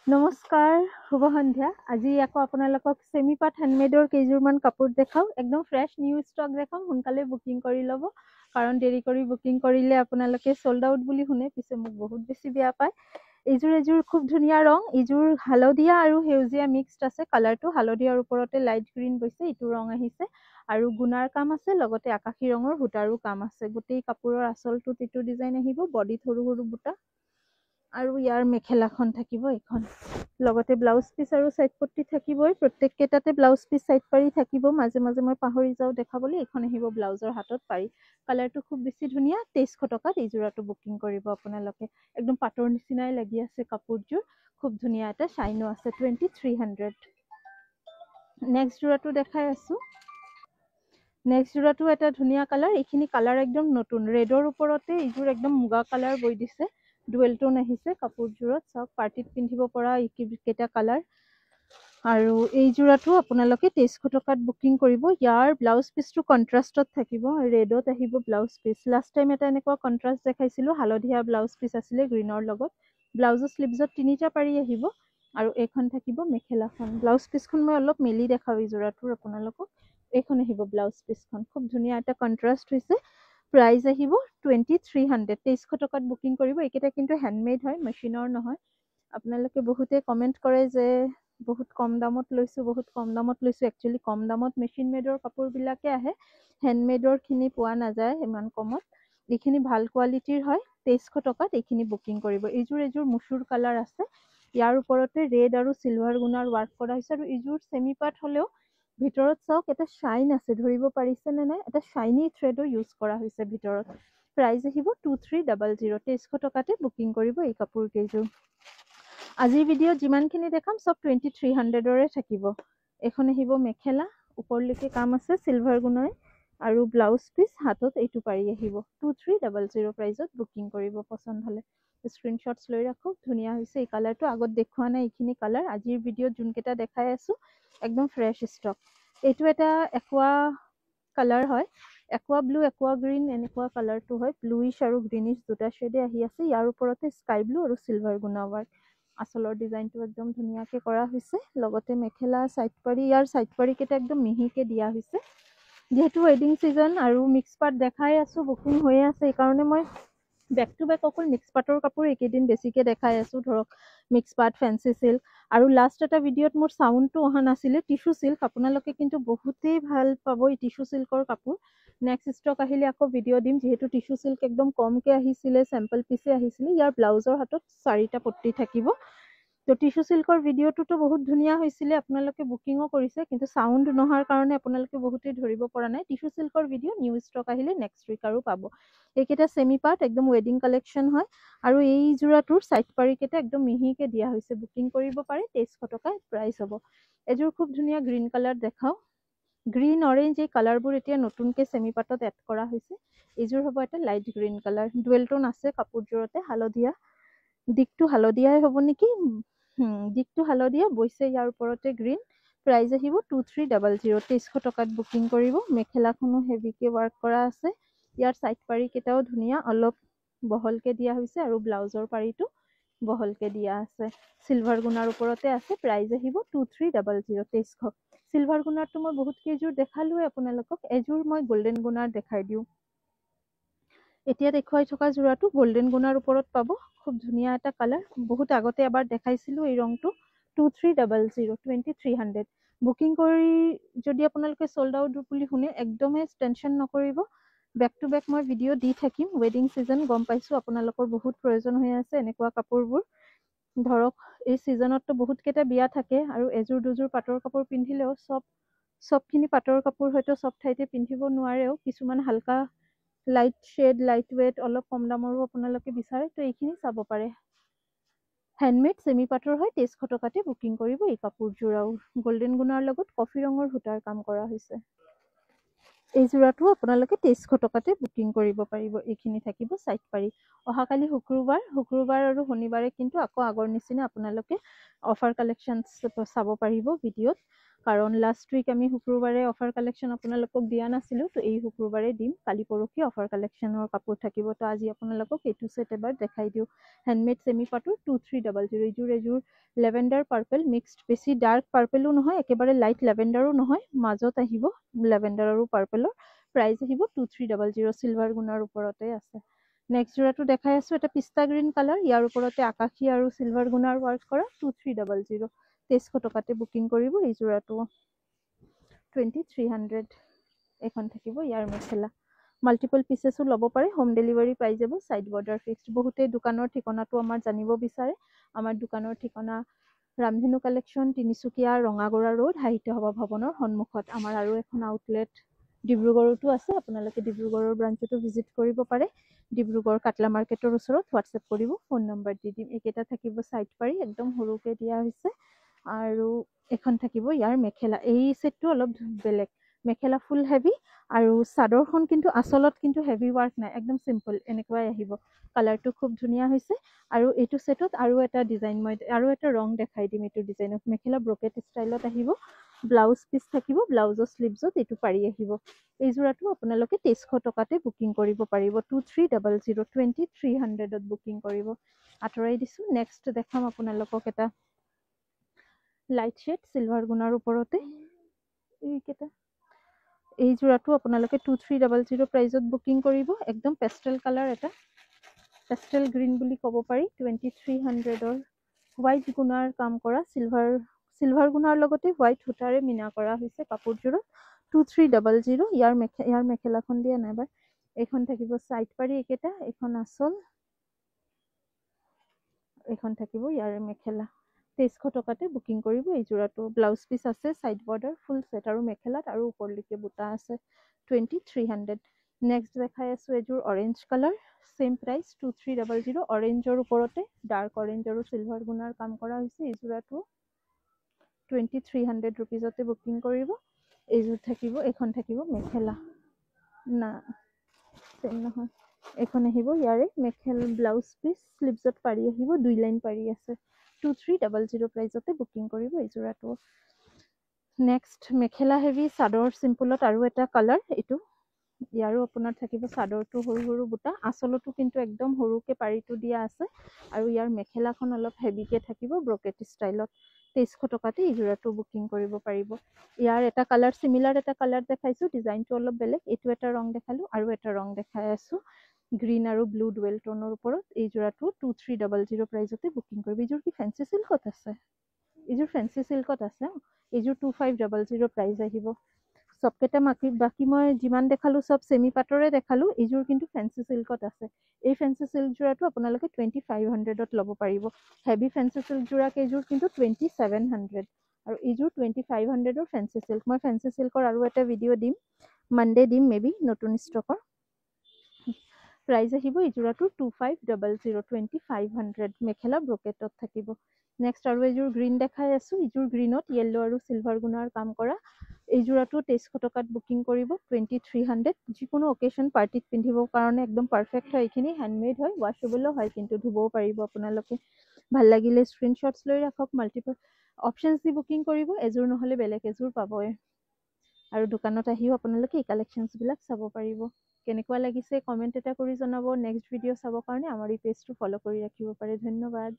নমস্কাৰ শুভ সন্ধ্যা আজি আকৌ আপোনালোকক সেমি পাট হ্যান্ডমেডৰ কেইজোৰমান কাপোৰ দেখাও একদম ফ্ৰেশ নিউ ষ্টক দেখাম সোনকালে বুকিং কৰি ল'ব কাৰণ দেৰি কৰি বুকিং কৰিলে আপোনালোকে সোল্ড আউট বুলি শুনে পিছে মোক বহুত বেছি বেয়া পায় এইজোৰ খুব ধুনীয়া ৰং এইজোৰ হালধীয়া আৰু সেউজীয়া মিক্সড আছে কালাৰটো হালধীয়াৰ ওপৰতে লাইট গ্ৰীণ বৈছে এইটো ৰং আহিছে আৰু গুণাৰ কাম আছে লগতে আকাশী ৰঙৰ সূতাৰো কাম আছে গোটেই কাপোৰৰ আঁচলটোত এইটো ডিজাইন আহিব বডিত সৰু সৰু বুটা আৰু ইয়াৰ মেখেলাখন থাকিব এখন লগতে ব্লাউজ পিস আৰু সাইড পট্টি থাকিবই প্ৰত্যেক কেটাতে ব্লাউজ পিস সাইড পাৰি থাকিব মাজে মাজে মই পাহৰি যাও দেখাবলৈ এখন আহিব ব্লাউজৰ হাতত পাৰি কালাৰটো খুব বেছি ধুনীয়া 2300 টকাত এই জোৰাটো বুকিং কৰিব আপোনালোকে একদম পাটৰ নিচিনাই লাগি আছে কাপোৰযোৰ খুব ধুনীয়া এটা শাইনো আছে 2300 নেক্সট জোৰাটো দেখাই আছো নেক্সট জোৰাটো এটা ধুনীয়া কালাৰ এইখিনি কালাৰ একদম নতুন ৰেডৰ ওপৰতে এইজোৰ একদম মুগা কালাৰ বৈ দিছে ডুৱেল টোন আহিছে কাপোৰজোৰত সব পাৰ্টিত পিন্ধিব পৰা এইকেইটা কালাৰ আৰু এই জোৰাটো আপোনালোকে 2300 টকাত বুকিং কৰিব ইয়াৰ ব্লাউজ পিসটো কন্ট্ৰাষ্টত থাকিব ৰেডত আহিব ব্লাউজ পিস লাষ্ট টাইম এটা এনেকুৱা কন্ট্ৰাষ্ট দেখাইছিলো হালধীয়া ব্লাউজ পিস আছিলে গ্ৰীনৰ লগত ব্লাউজৰ স্লিভছত তিনিটা পাৰি আহিব আৰু এইখন থাকিব মেখেলাখন ব্লাউজ পিসখন মই অলপ মেলি দেখাও এই জোৰাটোৰ আপোনালোকক এইখন আহিব ব্লাউজ পিসখন খুব ধুনীয়া এটা কন্ট্ৰাষ্ট হৈছে প্ৰাইস আহিব 2300 2300 টকাত বুকিং কৰিব এইকেইটা কিন্তু হ্যান্ডমেড হয় মেচিনৰ নহয় আপোনালোকে বহুতে কমেন্ট কৰে যে বহুত কম দামত লৈছো একচুয়ালি কম দামত মেচিন মেডৰ কাপোৰ বিলাকে আহে হ্যান্ডমেডৰ খিনি পোৱা নাযায় ইমান কমত এইখিনি ভাল কোৱালিটিৰ হয় 2300 টকাত এইখিনি বুকিং কৰিব এইজোৰ মুছুৰ কালাৰ আছে ইয়াৰ ওপৰতে ৰেড আৰু সিলভাৰ গুণাৰ ওয়াৰ্ক কৰা হৈছে আৰু এইজোৰ সেমি পাট হলেও ভিতৰত চাওক এটা শাইন আছে ধৰিব পাৰিছে নে নাই এটা শাইনি থ্ৰেডো ইউজ কৰা হৈছে ভিতৰত প্ৰাইস আহিব 2300 2300 টকাতে বুকিং কৰিব এই কাপোৰ কেইজোৰ আজিৰ ভিডিঅ' যিমানখিনি দেখাম সব 2300ৰে থাকিব এখন আহিব মেখেলা ওপৰলৈকে কাম আছে সিলভাৰ গুণৰে আৰু ব্লাউজ পিস হাতত এইটো পাৰি আহিব 2300 প্ৰাইসত বুকিং কৰিব পছন্দ হলে স্ক্ৰিনশ্বটছ লৈ ৰাখক ধুনীয়া হৈছে এই কালাৰটো আগত দেখুৱা নাই এইখিনি কালাৰ আজিৰ ভিডিঅ'ত যোনকেইটা দেখাই আছো একদম ফ্ৰেশ ষ্টক এইটো এটা একোৱা কালাৰ হয় একোৱা ব্লু একোৱা গ্ৰীন এনেকুৱা কালাৰটো হয় ব্লুইশ আৰু গ্ৰীনিশ দুটা শেডে আহি আছে ইয়াৰ ওপৰতে স্কাই ব্লু আৰু সিলভাৰ গুণা ৱাৰ্ক আচলৰ ডিজাইনটো একদম ধুনীয়াকে কৰা হৈছে লগতে মেখেলা সাইড পাৰি ইয়াৰ সাইড পাৰি কেইটা একদম মিহিকে দিয়া হৈছে যেহেতু ৱেডিং সিজন আৰু মিক্স পাট দেখাই আছো বুকিং হৈ আছে এই কাৰণে মই বেক টু বেক অকল মিক্স পাটৰ কাপোৰ এইকেইদিন বেছিকে দেখাই আছো ধৰক মিক্স পাট ফেন্সি সিল্ক আৰু লাষ্ট এটা ভিডিঅ'ত মোৰ সাউন্ডটো অহা নাছিলে টিস্যু সিল্ক আপোনালোকে কিন্তু বহুতেই ভাল পাব এই টিস্যু সিল্কৰ কাপোৰ নেক্সট ষ্টক আহিলে আকৌ ভিডিঅ' দিম যেহেতু টিস্যু সিল্ক একদম কমকে আহিছিলে স্যাম্পল পিছে আহিছিলে ইয়াৰ ব্লাউজৰ হাতত 4টা পট্টি থাকিব তো টিস্যু সিল্কৰ ভিডিঅ'টো বহুত ধুনীয়া হৈছিলে আপোনালোকে বুকিংও কৰিছে কিন্তু সাউন্ড নহাৰ কাৰণে আপোনালোকে বহুতেই ধৰিব পৰা নাই টিস্যু সিল্কৰ ভিডিঅ' নিউ ষ্টক আহিলে নেক্সট উইক আৰু পাব এইকেইটা সেমি পাট একদম ৱেডিং কালেকশন হয় আৰু এই জোৰাটোৰ সাইড পাৰি কেইটা একদম মিহিকে দিয়া হৈছে বুকিং কৰিব পাৰে 2300 টকা প্ৰাইস হ'ব এজোৰ খুব ধুনীয়া গ্ৰীন কালাৰ দেখাও গ্ৰীন অৰেঞ্জ এই কালাৰবোৰ এতিয়া নতুনকে সেমি পাটত এড কৰা হৈছে এইজোৰ হ'ব এটা লাইট গ্ৰীন কালাৰ ডুৱেল টোন আছে কাপোৰজোৰতে হালধীয়া দিকটো হালধীয়াই হ'ব নেকি দিকটো হালধীয়া বৈছে ইয়াৰ ওপৰতে গ্ৰীন প্ৰাইস আহিব 2300 2300 টকাত বুকিং কৰিব মেখেলাখনো হেভিকে ৱাৰ্ক কৰা আছে ইয়াৰ সাইড পাৰি কেটাও ধুনীয়া অলপ বহলকে দিয়া হৈছে আৰু ব্লাউজৰ পাৰিটো বহলকে দিয়া আছে সিলভাৰ গুণাৰ ওপৰতে আছে প্ৰাইস আহিব 2300 2300 সিলভাৰ গুণাৰটো মই বহুত কেইজোৰ দেখালোৱে আপোনালোকক এজোৰ মই গোল্ডেন গুণাৰ দেখাই দিও এতিয়া দেখুৱাই থকা জোৰাটো গোল্ডেন গুণাৰ ওপৰত পাব খুব ধুনীয়া এটা কালাৰ বহুত আগতে এবাৰ দেখাইছিলো এই ৰংটো 2300 2300 বুকিং কৰি যদি আপোনালোকে সোল্ড আউট বুলি শুনে একদমই টেনশন নকৰিব বেক টু বেক মই ভিডিঅ' দি থাকিম ৱেডিং সিজন গম পাইছো আপোনালোকৰ বহুত প্ৰয়োজন হৈ আছে এনেকুৱা কাপোৰবোৰ ধৰক এই সিজনতটো বহুত কেইটা বিয়া থাকে আৰু এজোৰ দুজোৰ পাটৰ কাপোৰ পিন্ধিলেও সবখিনি পাটৰ কাপোৰ হয়তো সব ঠাইতে পিন্ধিব নোৱাৰেও কিছুমান হালকা লাইট শেড লাইট ৱেট অলপ কম দামৰো আপোনালোকে বিচাৰে তো এইখিনি চাব পাৰে হ্যান্ডমেড সেমি পাটৰ হয় 2300 টকাতে বুকিং কৰিব এই কাপোৰজোৰাও গোল্ডেন গুণাৰ লগত কফি ৰঙৰ সূতাৰ কাম কৰা হৈছে এই জোৰাটো আপোনালোকে 2300 টকাতে বুকিং কৰিব পাৰিব এইখিনি থাকিব সাইড পাৰি অহাকালি শুক্ৰবাৰ আৰু শনিবাৰে কিন্তু আকৌ আগৰ নিচিনা আপোনালোকে অফাৰ কালেকশনছ চাব পাৰিব ভিডিঅ'ত কাৰণ লাষ্ট উইক আমি শুক্ৰবাৰে অফাৰ কালেকশ্যন আপোনালোকক দিয়া নাছিলোঁ, তো এই শুক্ৰবাৰে দিম। কালি পৰহি অফাৰ কালেকশ্যনৰ কাপোৰ থাকিব। তো আজি আপোনালোকক এইটো ছেট এবাৰ দেখাই দিওঁ। হেণ্ডমেড ছেমি পাটৰ 2300। এযোৰ লেভেণ্ডাৰ পাৰ্পল মিক্সড, বেছি ডাৰ্ক পাৰ্পলো নহয়, একেবাৰে লাইট লেভেণ্ডাৰো নহয়, মাজত আহিব লেভেণ্ডাৰ আৰু পাৰ্পলৰ। প্ৰাইচ আহিব 2300, চিলভাৰ গুণাৰ ওপৰতে আছে। নেক্সট যোৰাটো দেখাই আছোঁ, এটা পিষ্টা গ্ৰীণ কালাৰ, ইয়াৰ ওপৰতে আকাশী আৰু চিলভাৰ গুণাৰ ৱাৰ্ক কৰা 2300। 2300 টকাতে বুকিং কৰিব এই যোৰাটো। 2300 এখন থাকিব ইয়াৰ মেখেলা। মাল্টিপল পিচেছো ল'ব পাৰে, হোম ডেলিভাৰী পাই যাব, ছাইড বৰ্ডাৰ ফিক্সড। বহুতে দোকানৰ ঠিকনাটো আমাৰ জানিব বিচাৰে। আমাৰ দোকানৰ ঠিকনা ৰামধেনু কালেকশ্যন, তিনিচুকীয়া, ৰঙাগড়া ৰোড, সাহিত্য সভা ভৱনৰ সন্মুখত। আমাৰ আৰু এখন আউটলেট ডিব্ৰুগড়তো আছে, আপোনালোকে ডিব্ৰুগড়ৰ ব্ৰাঞ্চতো ভিজিট কৰিব পাৰে। ডিব্ৰুগড় কাটলা মাৰ্কেটৰ ওচৰত হোৱাটছএপ কৰিব, ফোন নম্বৰ দি দিম। এইকেইটা থাকিব ছাইড পাৰি, একদম সৰুকৈ দিয়া হৈছে। আৰু এখন থাকিব ইয়াৰ মেখেলা। এই ছেটটো অলপ বেলেগ, মেখেলা ফুল হেভি আৰু চাদৰখন কিন্তু আচলত কিন্তু হেভি ৱাৰ্ক নাই, একদম চিম্পল এনেকুৱাই আহিব। কালাৰটো খুব ধুনীয়া হৈছে। আৰু এইটো ছেটত আৰু এটা ডিজাইন, মই আৰু এটা ৰং দেখাই দিম। এইটো ডিজাইনত মেখেলা ব্ৰকেট ষ্টাইলত আহিব, ব্লাউজ পিচ থাকিব, ব্লাউজৰ শ্লিভছত এইটো পাৰি আহিব। এই যোৰাটো আপোনালোকে 2300 টকাতে বুকিং কৰিব পাৰিব। 2300, 2300ত বুকিং কৰিব। আঁতৰাই দিছোঁ। নেক্সট দেখাম আপোনালোকক এটা লাইট শ্বেড চিলভাৰ গুণাৰ ওপৰতে এইকেইটা। এই যোৰাটো আপোনালোকে 2300 প্ৰাইজত বুকিং কৰিব। একদম পেষ্টেল কালাৰ, এটা পেষ্টেল গ্ৰীণ বুলি ক'ব পাৰি। 2300ৰ হোৱাইট গুণাৰ কাম কৰা, চিলভাৰ গুণাৰ লগতে হোৱাইট সূতাৰে মিনা কৰা হৈছে কাপোৰযোৰত। 2300। ইয়াৰ মেখেলাখন দিয়া নাই এবাৰ। এইখন থাকিব ছাইড পাৰি এইকেইটা, এইখন আচল, এইখন থাকিব ইয়াৰে মেখেলা। 2300 টকাতে বুকিং কৰিব এই যোৰাটো। ব্লাউজ পিচ আছে, ছাইড বৰ্ডাৰ, ফুল ছেট আৰু মেখেলাত আৰু ওপৰলৈকে বুটা আছে। 2300। নেক্সট দেখাই আছোঁ এযোৰ অৰেঞ্জ কালাৰ, ছেম প্ৰাইচ 2300। অৰেঞ্জৰ ওপৰতে ডাৰ্ক অৰেঞ্জ আৰু চিলভাৰ গুণাৰ কাম কৰা হৈছে। এই যোৰাটো 2300 ৰুপিজতে বুকিং কৰিব। এইযোৰ থাকিব, এইখন থাকিব মেখেলা, না ছেম নহয়, এইখন আহিব ইয়াৰে মেখেলা। ব্লাউজ পিচ শ্লিভছত পাৰি আহিব, 2 লাইন পাৰি আছে। 2300 প্ৰাইজতে বুকিং কৰিব এই যোৰাটো। নেক্সট মেখেলা হেভি চাদৰ চিম্পুলত আৰু এটা কালাৰ। এইটো ইয়াৰো আপোনাৰ থাকিব চাদৰটো সৰু সৰু বুটা, আচলতো কিন্তু একদম সৰুকৈ পাৰিটো দিয়া আছে। আৰু ইয়াৰ মেখেলাখন অলপ হেভিকৈ থাকিব ব্ৰকেট ষ্টাইলত। 2300 টকাতে এই যোৰাটো বুকিং কৰিব পাৰিব। ইয়াৰ এটা কালাৰ, চিমিলাৰ এটা কালাৰ দেখাইছোঁ, ডিজাইনটো অলপ বেলেগ। এইটো এটা ৰং দেখালোঁ, আৰু এটা ৰং দেখাই আছোঁ গ্ৰীণ আৰু ব্লু ডুৱেল টোনৰ ওপৰত। এই যোৰাটো 2300 প্ৰাইজতে বুকিং কৰিব। এইযোৰ কি ফেঞ্চি চিল্কত আছে? এইযোৰ ফেঞ্চি চিল্কত আছে। এইযোৰ 2500 প্ৰাইজ আহিব। চবকেইটা বাকী মই যিমান দেখালোঁ চব ছেমি পাটৰে দেখালোঁ। এইযোৰ কিন্তু ফেঞ্চি চিল্কত আছে। এই ফেঞ্চি চিল্ক যোৰাটো আপোনালোকে 2500ত ল'ব পাৰিব। হেভি ফেঞ্চি চিল্ক যোৰা কেইযোৰ কিন্তু 2700, আৰু এইযোৰ 2500ৰ ফেঞ্চি চিল্ক। মই ফেঞ্চি চিল্কৰ আৰু এটা ভিডিঅ' দিম, মানডে দিম মেবি, নতুন ষ্টকৰ। প্ৰাইজ আহিব এই যোৰাটো 2500, 2500। মেখেলা ব্ৰকেটত থাকিব। নেক্সট আৰু এযোৰ গ্ৰীণ দেখাই আছোঁ। এইযোৰ গ্ৰীণত য়েল্ল' আৰু চিলভাৰ গুণাৰ কাম কৰা। এই যোৰাটো 2300 টকাত বুকিং কৰিব। 2300। যিকোনো অকেশ্যন পাৰ্টিত পিন্ধিবৰ কাৰণে একদম পাৰফেক্ট হয়। এইখিনি হেণ্ডমেড হয়, ৱাশ্বেবলো হয়, কিন্তু ধুবও পাৰিব আপোনালোকে। ভাল লাগিলে স্ক্ৰীনশ্বটছ লৈ ৰাখক। মাল্টিপল অপশ্যনছ দি বুকিং কৰিব, এযোৰ নহ'লে বেলেগ এযোৰ পাবই। আৰু দোকানত আহিও আপোনালোকে এই কালেকশ্যনছবিলাক চাব পাৰিব। কেনেকুৱা লাগিছে কমেণ্ট এটা কৰি জনাব। নেক্সট ভিডিঅ' চাবৰ কাৰণে আমাৰ এই পেজটো ফ'ল' কৰি ৰাখিব পাৰে। ধন্যবাদ।